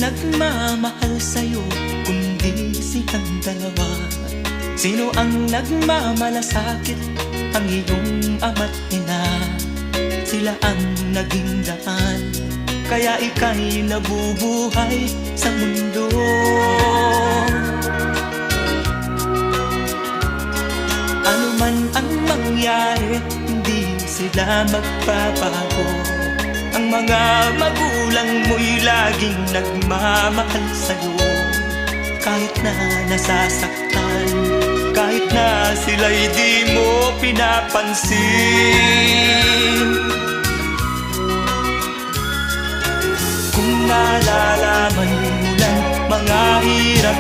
nagmamahal sa'yo kundi silang dalawa? Sino ang nagmamalasakit? Ang iyong ama't ina. Sila ang naging daan, kaya ika'y nabubuhay sa mundo. Ano man ang mangyari, hindi sila magbabago. Ang mga magulang mo'y laging nagmamahal sa'yo. Kahit na nasasaktan, kahit na sila'y di mo pinapansin. Kung nalalaman mo lang mga hirap